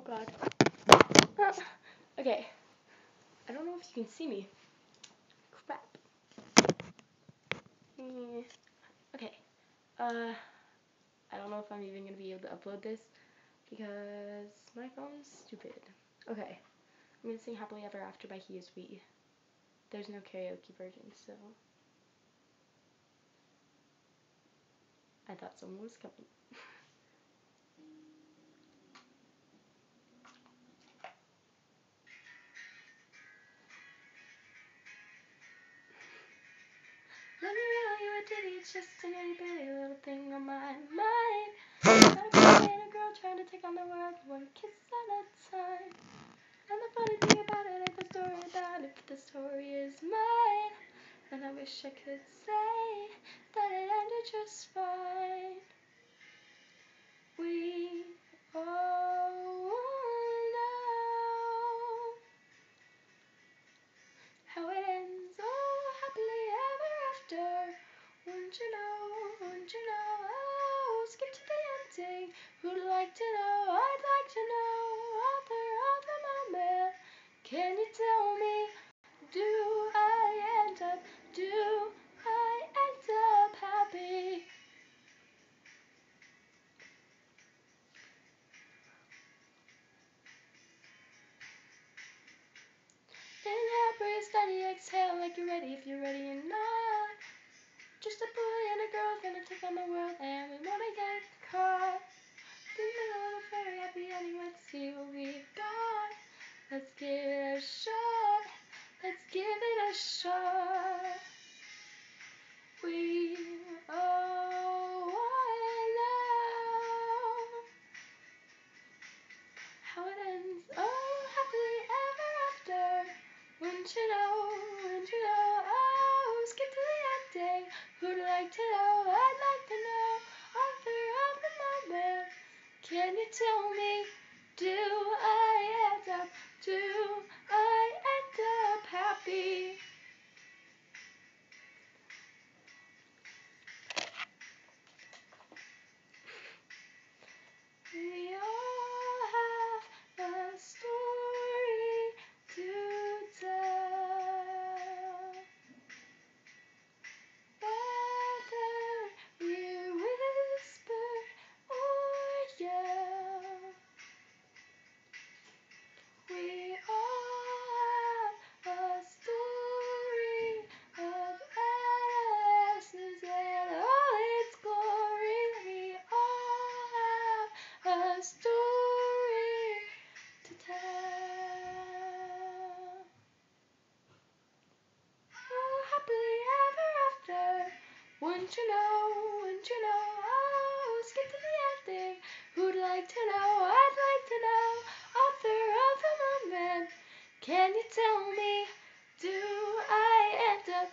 God. Okay. I don't know if you can see me. Crap. Okay. I don't know if I'm even gonna be able to upload this because my phone's stupid. Okay. I'm gonna sing Happily Ever After by He Is We. There's no karaoke version, so I thought someone was coming. Let me know you a ditty, it's just an itty bitty little thing on my mind. Got a boy and a girl trying to take on the world, one kiss at a time. And the funny thing about it ain't the story about it, but the story is mine. And I wish I could say that it ended just fine. We all know how it ends, oh, happily ever after. Wouldn't you know, oh, skip to the ending. Who'd like to know, I'd like to know, author of the moment. Can you tell me, do I end up happy? Inhale, breathe, steady, exhale like you're ready if you're ready or not. Just a boy and a girl gonna take on the world and we wanna get caught. In the middle of a very happy ending, let's see what we've got. Let's give it a shot. Let's give it a shot. We all know how it ends, oh, happily ever after. Wouldn't you know, oh, skip to the ending. Who'd like to know, I'd like to know, author of the moment. Can you tell me, do I end up happy? We all have a story to tell. Whether we whisper or yell, we all have a story of adolescence and all its glory. We all have a story to tell. Oh, happily ever after. Wouldn't you know, oh, skip to the ending. Who'd like to know, I'd like to know, author of the moment. Can you tell me, do I end up